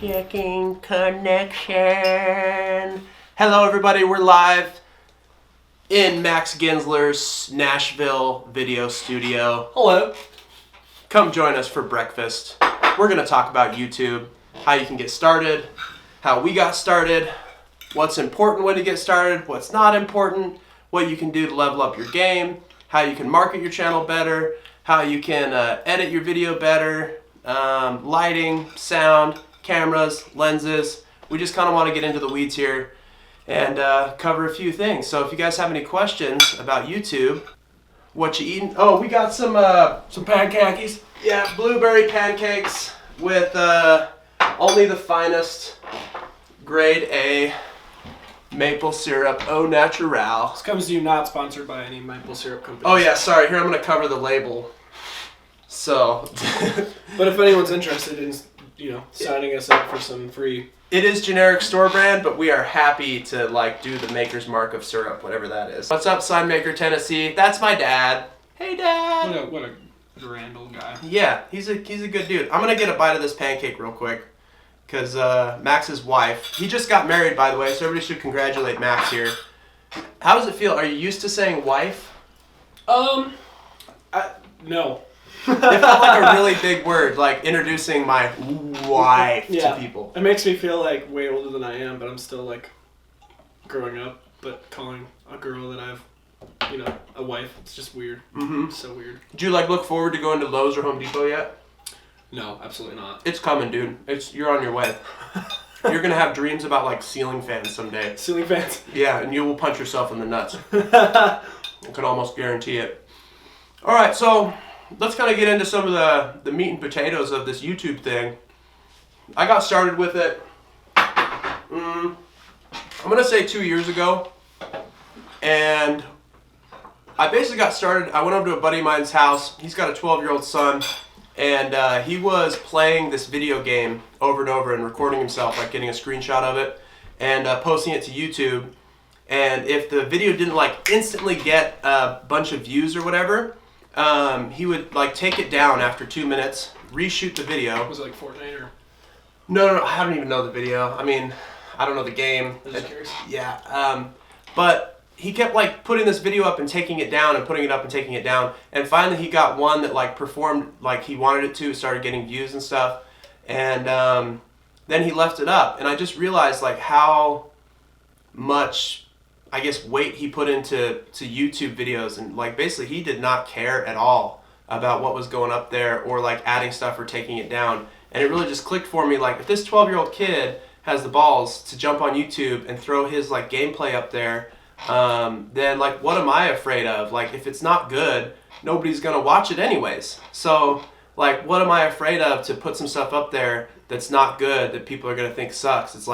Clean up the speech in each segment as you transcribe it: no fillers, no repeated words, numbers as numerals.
Checking connection. Hello, everybody. We're live in Max Ginsler's Nashville video studio. Hello. Come join us for breakfast. We're going to talk about YouTube, how you can get started, how we got started, what's important when you get started, what's not important, what you can do to level up your game, how you can market your channel better, how you can edit your video better, lighting, sound, cameras, lenses. We just kind of want to get into the weeds here and cover a few things. So if you guys have any questions about YouTube, what you eating? Oh, we got some pancakes. Yeah, blueberry pancakes with only the finest grade A maple syrup, au naturel. This comes to you not sponsored by any maple syrup company. Oh yeah, sorry. Here, I'm going to cover the label. So, but if anyone's interested in, signing us up for some free. It is generic store brand, but we are happy to do the maker's mark of syrup, whatever that is. What's up, Sign-Maker Tennessee? That's my dad. Hey, Dad. What a grand old guy. Yeah, he's a good dude. I'm gonna get a bite of this pancake real quick, cause Max's wife. He just got married, by the way, so everybody should congratulate Max here. How does it feel? Are you used to saying wife? No. It felt like a really big word, like introducing my wife to people. It makes me feel like way older than I am, but I'm still growing up, but calling a girl that I've, a wife, it's just weird. Mm-hmm. It's so weird. Do you look forward to going to Lowe's or Home Depot yet? No, absolutely not. It's coming, dude. You're on your way. You're gonna have dreams about ceiling fans someday. Ceiling fans? Yeah, and you will punch yourself in the nuts. I can almost guarantee it. All right, so let's kind of get into some of the meat and potatoes of this YouTube thing. I got started with it, I'm going to say 2 years ago. And I basically got started, I went over to a buddy of mine's house. He's got a 12-year-old son. And he was playing this video game over and over and recording himself, getting a screenshot of it and posting it to YouTube. And if the video didn't instantly get a bunch of views or whatever, he would take it down after 2 minutes, reshoot the video. Was it Fortnite or? No, I don't even know the video. I mean, I don't know the game. I'm just curious. Yeah, but he kept putting this video up and taking it down and putting it up and taking it down. And finally he got one that performed like he wanted it to, started getting views and stuff. And then he left it up. And I just realized how much, I guess, weight he put into YouTube videos. And basically he did not care at all about what was going up there or adding stuff or taking it down. And it really just clicked for me, if this 12-year-old kid has the balls to jump on YouTube and throw his gameplay up there, then what am I afraid of? If it's not good, nobody's gonna watch it anyways. So what am I afraid of to put some stuff up there that's not good that people are gonna think sucks? It's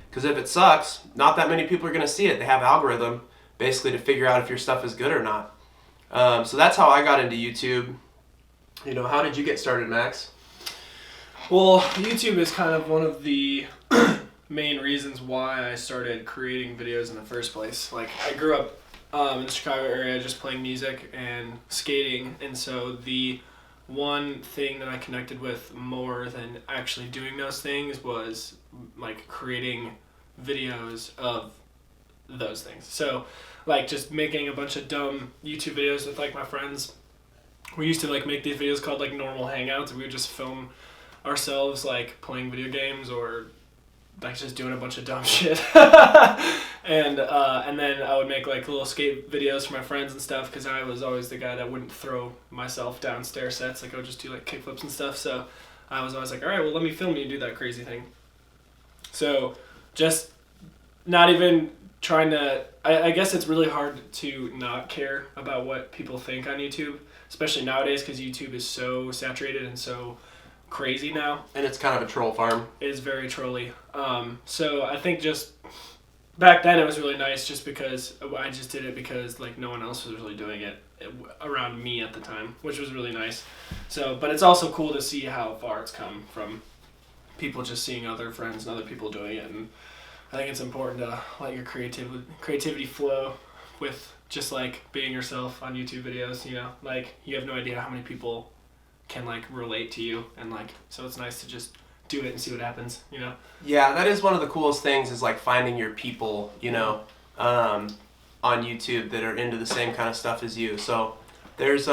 because if it sucks, not that many people are gonna see it. They have algorithm basically to figure out if your stuff is good or not. So that's how I got into YouTube. How did you get started, Max? Well, YouTube is kind of one of the main reasons why I started creating videos in the first place. I grew up in the Chicago area just playing music and skating, and so the one thing that I connected with more than actually doing those things was creating videos of those things. So just making a bunch of dumb YouTube videos with my friends. We used to make these videos called normal hangouts, and we would just film ourselves playing video games or just doing a bunch of dumb shit. and then I would make little skate videos for my friends and stuff, because I was always the guy that wouldn't throw myself down stair sets. I would just do kickflips and stuff. So I was always all right, well, let me film you do that crazy thing. So just not even trying to, I guess it's really hard to not care about what people think on YouTube, especially nowadays, because YouTube is so saturated and so crazy now. And it's kind of a troll farm. It is very trolly. So I think just back then it was really nice just because I just did it because no one else was really doing it around me at the time, which was really nice. So, but it's also cool to see how far it's come from people just seeing other friends and other people doing it. And I think it's important to let your creativity flow with just being yourself on YouTube videos. You have no idea how many people can relate to you, and so it's nice to just do it and see what happens, you know? Yeah, that is one of the coolest things is like finding your people, you know, on YouTube that are into the same kind of stuff as you. So there's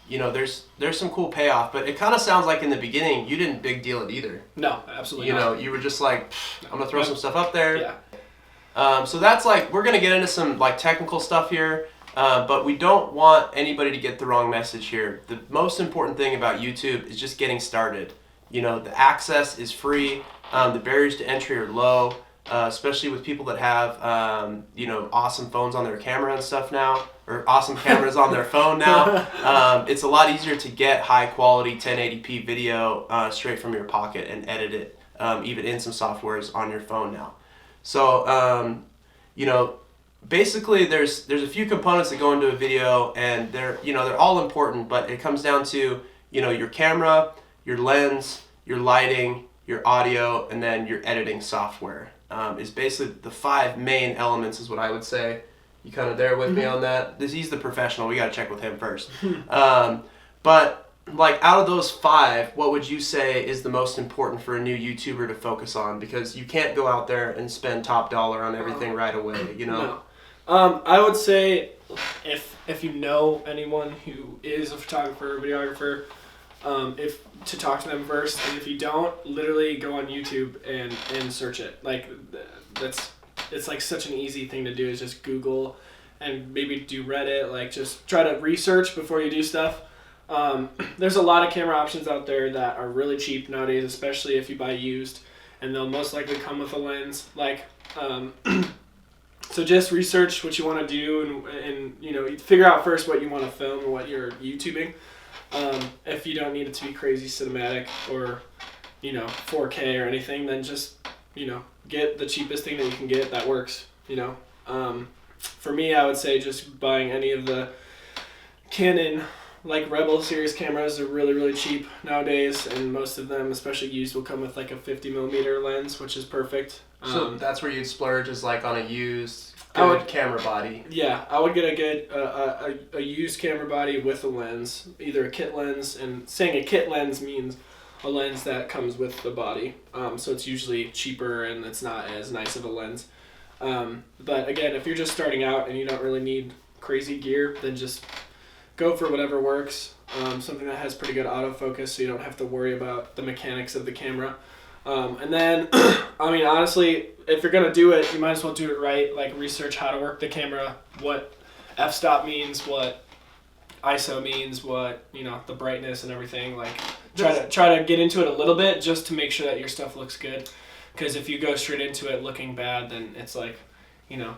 you know, there's some cool payoff, but it kind of sounds like in the beginning you didn't big deal it either. No, absolutely You not. know, you were just like, I'm gonna throw some stuff up there. Yeah. So that's like, we're gonna get into some like technical stuff here, but we don't want anybody to get the wrong message here. The most important thing about YouTube is just getting started. You know, the access is free, the barriers to entry are low, especially with people that have, you know, awesome phones on their camera and stuff now, or awesome cameras on their phone now. It's a lot easier to get high quality 1080p video straight from your pocket and edit it, even in some softwares on your phone now. So, you know, basically there's a few components that go into a video, and they're all important, but it comes down to, you know, your camera, your lens, your lighting, your audio, and then your editing software. Is basically the 5 main elements is what I would say. You kind of there with me on that? He's the professional. We got to check with him first. But like out of those 5, what would you say is the most important for a new YouTuber to focus on? Because you can't go out there and spend top dollar on everything right away, you know? No. I would say if you know anyone who is a photographer or videographer, if to talk to them first, and if you don't, literally go on YouTube and search it. Like it's like such an easy thing to do, is just Google and maybe do Reddit. Like just try to research before you do stuff. There's a lot of camera options out there that are really cheap nowadays, especially if you buy used, and they'll most likely come with a lens. Like so just research what you want to do, and you know, figure out first what you want to film and what you're YouTubing. If you don't need it to be crazy cinematic or, you know, 4K or anything, then just, you know, get the cheapest thing that you can get that works, you know. For me, I would say just buying any of the Canon, like Rebel series cameras are really, really cheap nowadays, and most of them, especially used, will come with like a 50mm lens, which is perfect. So that's where you'd splurge, is like on a used camera body. Yeah, I would get a good a used camera body with a lens, either a kit lens, and saying a kit lens means a lens that comes with the body. So it's usually cheaper and it's not as nice of a lens. But again, if you're just starting out and you don't really need crazy gear, then just go for whatever works. Something that has pretty good autofocus, so you don't have to worry about the mechanics of the camera. And then, I mean, honestly, if you're going to do it, you might as well do it right. Like, research how to work the camera, what f-stop means, what ISO means, what, you know, the brightness and everything. Like, try to get into it a little bit just to make sure that your stuff looks good. Because if you go straight into it looking bad, then it's like, you know,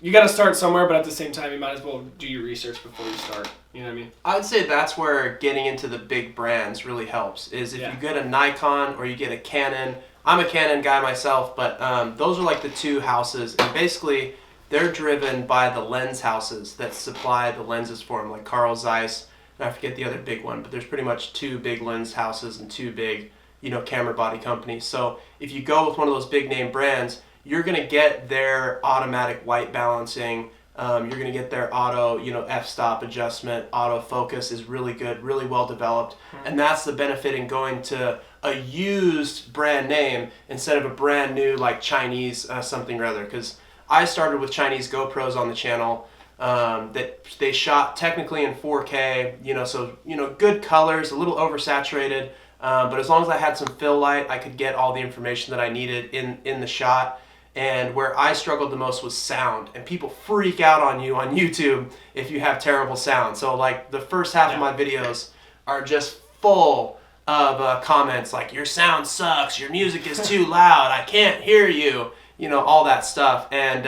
you got to start somewhere, but at the same time, you might as well do your research before you start. You know what I mean? I'd say that's where getting into the big brands really helps, is if you get a Nikon or you get a Canon. I'm a Canon guy myself, but those are like the 2 houses, and basically they're driven by the lens houses that supply the lenses for them, like Carl Zeiss, and I forget the other big one, but there's pretty much 2 big lens houses and 2 big, you know, camera body companies. So if you go with one of those big name brands, you're going to get their automatic white balancing. You're going to get their auto, you know, f-stop adjustment. Auto focus is really good, really well developed. And that's the benefit in going to a used brand name instead of a brand new, like Chinese something or other. Because I started with Chinese GoPros on the channel that they shot technically in 4K, you know, so, you know, good colors, a little oversaturated. But as long as I had some fill light, I could get all the information that I needed in the shot. And where I struggled the most was sound. And people freak out on you on YouTube if you have terrible sound. So like the first half of my videos are just full of comments like, your sound sucks, your music is too loud, I can't hear you, you know, all that stuff. And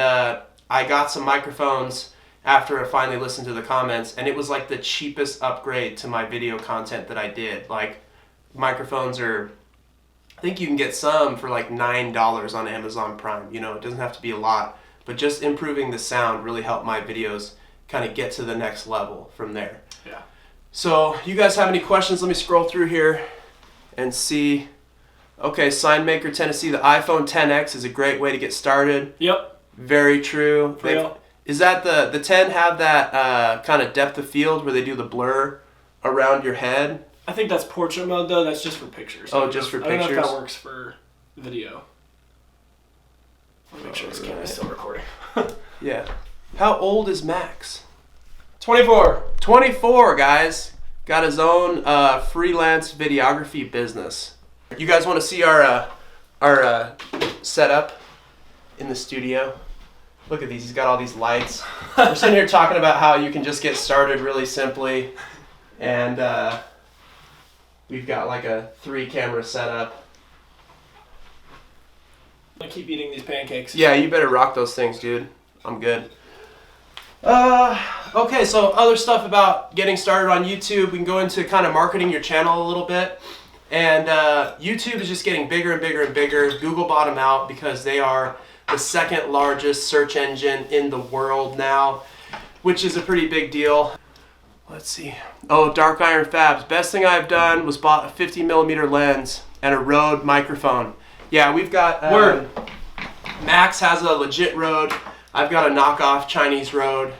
I got some microphones after I finally listened to the comments, and it was like the cheapest upgrade to my video content that I did. Like, microphones are, I think you can get some for like $9 on Amazon Prime. You know, it doesn't have to be a lot, but just improving the sound really helped my videos kind of get to the next level from there. Yeah. So, you guys have any questions? Let me scroll through here and see. Okay, Signmaker Tennessee, the iPhone XS is a great way to get started. Yep. Very true. Real. Is that the 10 have that kind of depth of field where they do the blur around your head? I think that's portrait mode though. That's just for pictures. Oh, just for I don't know if pictures? that works for video. Let me make sure this camera's still recording. Yeah. How old is Max? 24. 24, guys. Got his own freelance videography business. You guys want to see our setup in the studio? Look at these. He's got all these lights. We're sitting here talking about how you can just get started really simply, and we've got like a 3-camera setup. I'm gonna keep eating these pancakes. Yeah, you better rock those things, dude. I'm good. Okay, so other stuff about getting started on YouTube. We can go into kind of marketing your channel a little bit. And YouTube is just getting bigger and bigger and bigger. Google bought them out because they are the 2nd largest search engine in the world now, which is a pretty big deal. Let's see. Oh, Dark Iron Fabs. Best thing I've done was bought a 50mm lens and a Rode microphone. Yeah, we've got... Word. Max has a legit Rode. I've got a knockoff Chinese Rode.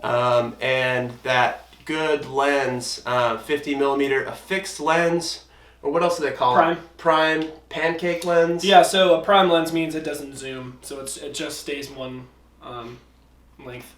And that good lens, 50mm, a fixed lens, or what else do they call it? Prime pancake lens. Yeah, so a prime lens means it doesn't zoom, so it just stays one length.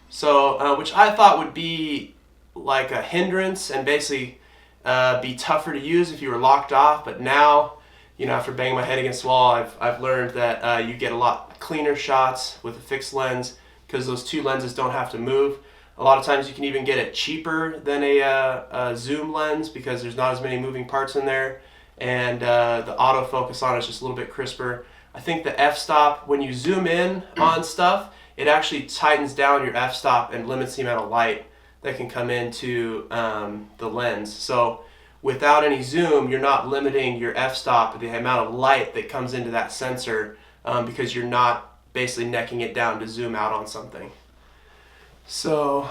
So, which I thought would be like a hindrance and basically be tougher to use if you were locked off. But now, you know, after banging my head against the wall, I've learned that you get a lot cleaner shots with a fixed lens because those 2 lenses don't have to move. A lot of times you can even get it cheaper than a zoom lens because there's not as many moving parts in there, and the autofocus on it is just a little bit crisper. I think the f-stop, when you zoom in on stuff, it actually tightens down your f-stop and limits the amount of light that can come into the lens. So without any zoom, you're not limiting your f-stop, the amount of light that comes into that sensor, because you're not basically necking it down to zoom out on something. So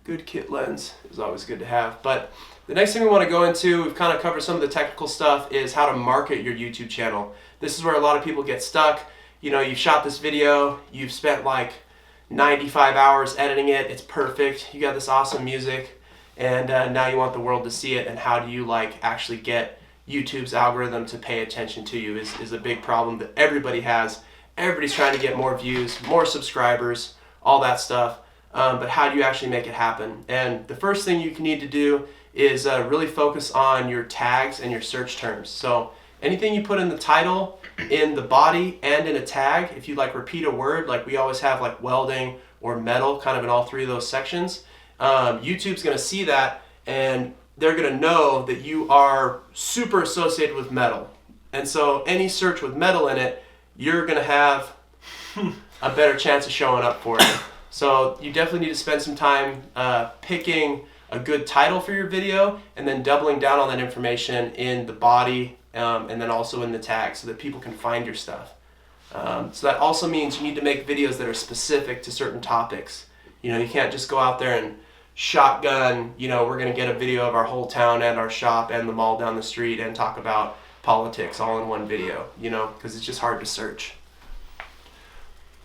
good kit lens is always good to have. But the next thing we want to go into, we've kind of covered some of the technical stuff, is how to market your YouTube channel. This is where a lot of people get stuck. You know, you've shot this video, you've spent like 95 hours editing it, it's perfect, you got this awesome music, and now you want the world to see it, and how do you like actually get YouTube's algorithm to pay attention to you is a big problem that everybody has. Everybody's trying to get more views, more subscribers, all that stuff. But how do you actually make it happen? And the first thing you need to do is really focus on your tags and your search terms. So anything you put in the title, in the body, and in a tag, if you like repeat a word, like we always have like welding or metal kind of in all 3 of those sections, YouTube's going to see that, and they're going to know that you are super associated with metal. And so any search with metal in it, you're going to have a better chance of showing up for it. So you definitely need to spend some time picking a good title for your video, and then doubling down on that information in the body, and then also in the tag, so that people can find your stuff. So that also means you need to make videos that are specific to certain topics. You know, you can't just go out there and shotgun, you know, we're going to get a video of our whole town and our shop and the mall down the street and talk about politics all in one video, you know, because it's just hard to search.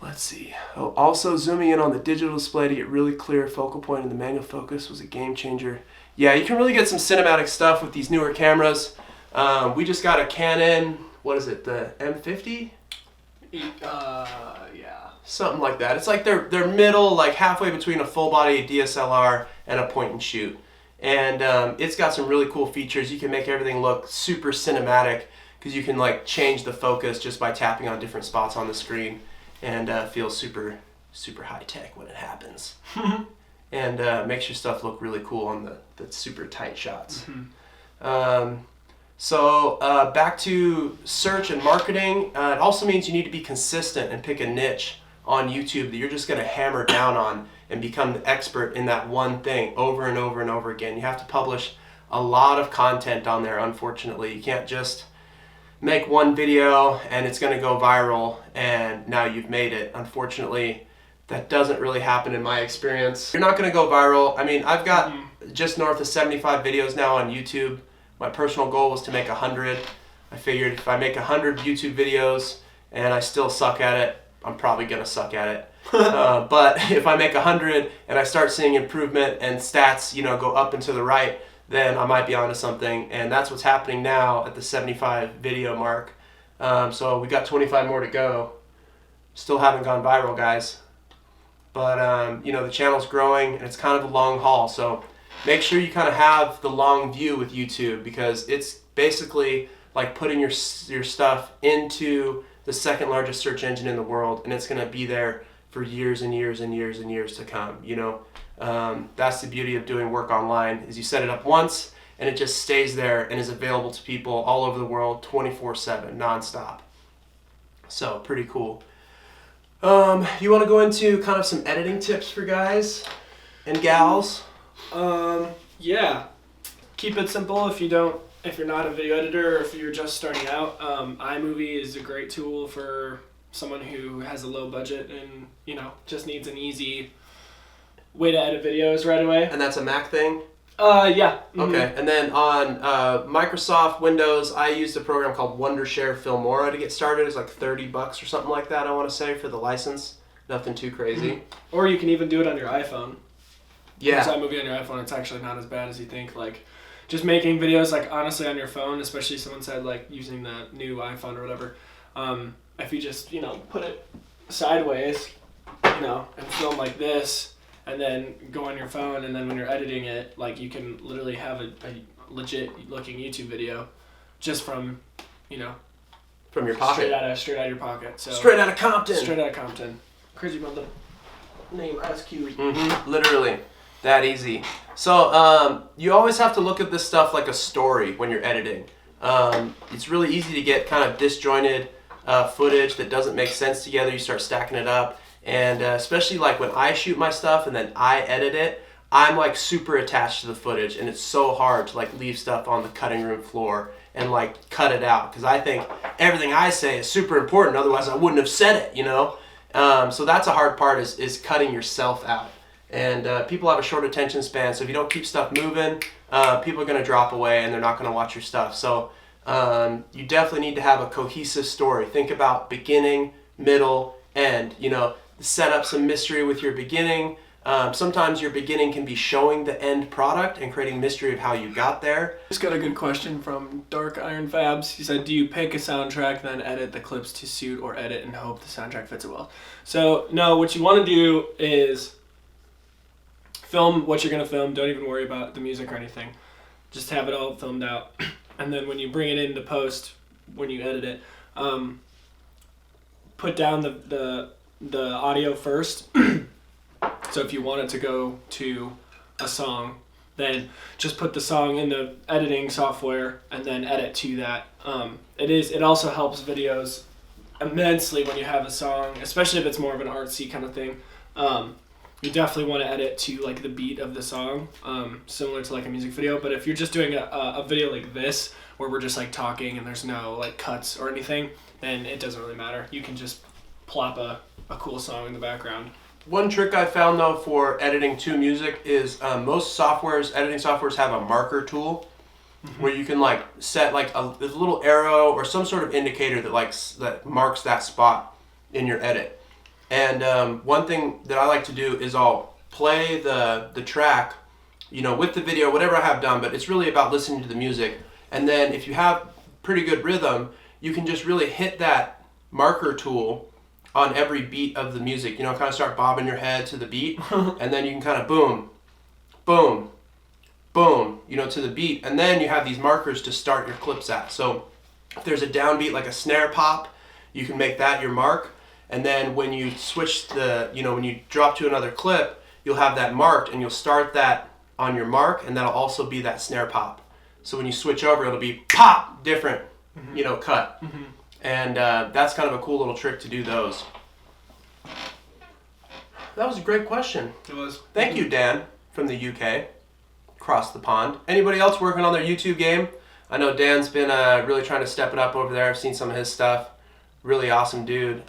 Let's see. Oh, also zooming in on the digital display to get really clear focal point in the manual focus was a game changer. Yeah, you can really get some cinematic stuff with these newer cameras. We just got a Canon, what is it, the M50? Yeah. Something like that. It's like they're middle, like halfway between a full body DSLR and a point and shoot. And it's got some really cool features. You can make everything look super cinematic because you can like change the focus just by tapping on different spots on the screen, and feel super high tech when it happens. And makes your stuff look really cool on the super tight shots. So back to search and marketing. It also means you need to be consistent and pick a niche on YouTube that you're just going to hammer down on and become the expert in that one thing over and over and over again. You have to publish a lot of content on there, unfortunately. You can't just make one video and it's going to go viral and now you've made it. Unfortunately, that doesn't really happen in my experience. You're not going to go viral. I mean, I've got just north of 75 videos now on YouTube. My personal goal was to make 100. I figured if I make 100 YouTube videos and I still suck at it, I'm probably going to suck at it. But if I make 100 and I start seeing improvement and stats, go up and to the right, then I might be onto something. And that's what's happening now at the 75 video mark. So we got 25 more to go. Still haven't gone viral, guys. But, the channel's growing and it's kind of a long haul. So make sure you kind of have the long view with YouTube, because it's basically like putting your stuff into the second largest search engine in the world, and it's going to be there for years and years and years and years to come. That's the beauty of doing work online, is you set it up once and it just stays there and is available to people all over the world 24/7 nonstop. So pretty cool. You want to go into kind of some editing tips for guys and gals? Yeah. Keep it simple if you're not a video editor, or if you're just starting out. iMovie is a great tool for someone who has a low budget and, just needs an easy way to edit videos right away. And that's a Mac thing? Yeah. Mm-hmm. Okay, and then on Microsoft Windows, I used a program called Wondershare Filmora to get started. It's like $30 or something like that, I want to say, for the license. Nothing too crazy. Mm-hmm. Or you can even do it on your iPhone. Yeah. Use iMovie on your iPhone, it's actually not as bad as you think. Like, just making videos, like, honestly, on your phone, especially someone said, like, using the new iPhone or whatever, if you just, put it sideways, and film like this, and then go on your phone, and then when you're editing it, like, you can literally have a legit looking YouTube video just from, from your pocket. Straight out of your pocket. So Straight out of Compton. Straight out of Compton. Crazy about the name Ice Cube. Mm-hmm. Literally. That easy. So you always have to look at this stuff like a story when you're editing. It's really easy to get kind of disjointed footage that doesn't make sense together. You start stacking it up. And especially like when I shoot my stuff and then I edit it, I'm like super attached to the footage, and it's so hard to like leave stuff on the cutting room floor and like cut it out, because I think everything I say is super important, otherwise I wouldn't have said it, so that's a hard part, is cutting yourself out. And people have a short attention span, so if you don't keep stuff moving, people are going to drop away and they're not going to watch your stuff. So you definitely need to have a cohesive story. Think about beginning, middle, end. Set up some mystery with your beginning. Sometimes your beginning can be showing the end product and creating mystery of how you got there. Just got a good question from Dark Iron Fabs. He said, do you pick a soundtrack, then edit the clips to suit, or edit and hope the soundtrack fits it well? So, no, what you want to do is film what you're going to film. Don't even worry about the music or anything. Just have it all filmed out. And then when you bring it into post, when you edit it, put down the audio first. So if you want it to go to a song, then just put the song in the editing software and then edit to that. It also helps videos immensely when you have a song, especially if it's more of an artsy kind of thing. You definitely want to edit to like the beat of the song, similar to like a music video. But if you're just doing a video like this, where we're just like talking and there's no like cuts or anything, then it doesn't really matter. You can just plop a cool song in the background. One trick I found though for editing to music is most editing softwares have a marker tool, where you can like set like a little arrow or some sort of indicator that marks that spot in your edit. And one thing that I like to do is I'll play the track, with the video, whatever I have done, but it's really about listening to the music. And then if you have pretty good rhythm, you can just really hit that marker tool on every beat of the music, kind of start bobbing your head to the beat, and then you can kind of boom, boom, boom, to the beat, and then you have these markers to start your clips at. So if there's a downbeat like a snare pop, you can make that your mark, and then when you switch when you drop to another clip, you'll have that marked, and you'll start that on your mark, and that'll also be that snare pop. So when you switch over, it'll be pop, different, cut. Mm-hmm. And that's kind of a cool little trick to do those. That was a great question. It was. Thank you, Dan, from the UK, across the pond. Anybody else working on their YouTube game? I know Dan's been really trying to step it up over there. I've seen some of his stuff. Really awesome dude,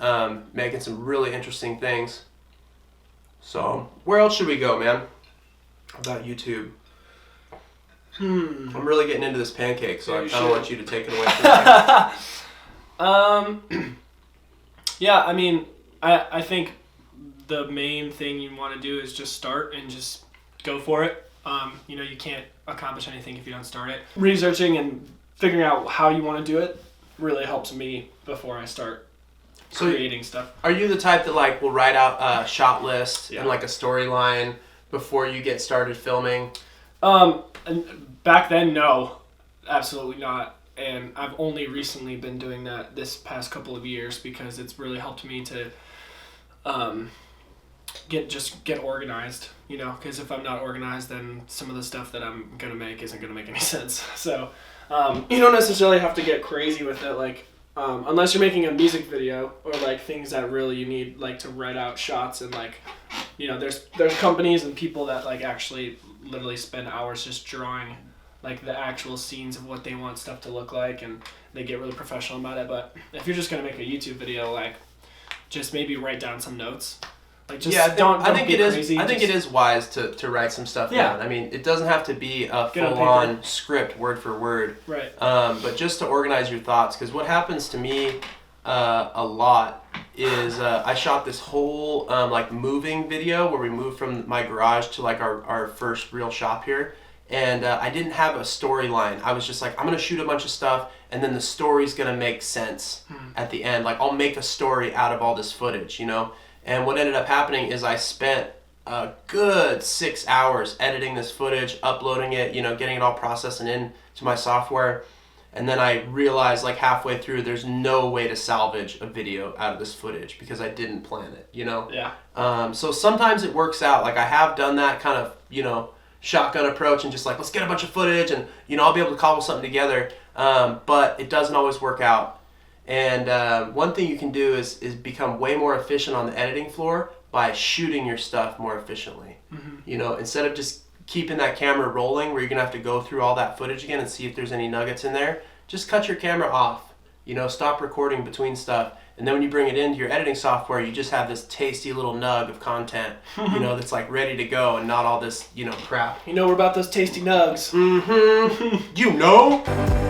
making some really interesting things. So, where else should we go, man? About YouTube. I'm really getting into this pancake, so I kind of want you to take it away from me. Yeah, I mean, I think the main thing you want to do is just start and just go for it. You know, you can't accomplish anything if you don't start it. Researching and figuring out how you want to do it really helps me before I start creating stuff. Are you the type that like will write out a shot list Yeah. and like a storyline before you get started filming? And back then, no, absolutely not. And I've only recently been doing that this past couple of years because it's really helped me to get organized, you know, because if I'm not organized, then some of the stuff that I'm going to make isn't going to make any sense. So you don't necessarily have to get crazy with it, like, unless you're making a music video or like things that really you need like to write out shots and like, you know, there's companies and people that like actually literally spend hours just drawing like the actual scenes of what they want stuff to look like, and they get really professional about it. But if you're just going to make a YouTube video, like, just maybe write down some notes. Like, just don't be crazy. I think it is wise to write some stuff down. I mean, it doesn't have to be a full-on script, word for word. Right. But just to organize your thoughts, because what happens to me a lot is I shot this whole like moving video where we moved from my garage to like our first real shop here. And I didn't have a storyline. I was just like, I'm going to shoot a bunch of stuff, and then the story's going to make sense at the end. Like, I'll make a story out of all this footage, you know? And what ended up happening is I spent a good 6 hours editing this footage, uploading it, you know, getting it all processed and into my software. And then I realized, like, halfway through, there's no way to salvage a video out of this footage because I didn't plan it, you know? Yeah. So sometimes it works out. Like, I have done that kind of, you know, shotgun approach and just like, let's get a bunch of footage and, you know, I'll be able to cobble something together. But it doesn't always work out. And one thing you can do is become way more efficient on the editing floor by shooting your stuff more efficiently. Mm-hmm. You know, instead of just keeping that camera rolling where you're going to have to go through all that footage again and see if there's any nuggets in there, just cut your camera off. You know, stop recording between stuff. And then when you bring it into your editing software, you just have this tasty little nug of content, you know, that's like ready to go and not all this, you know, crap. You know, we're about those tasty nugs. Mm-hmm. You know?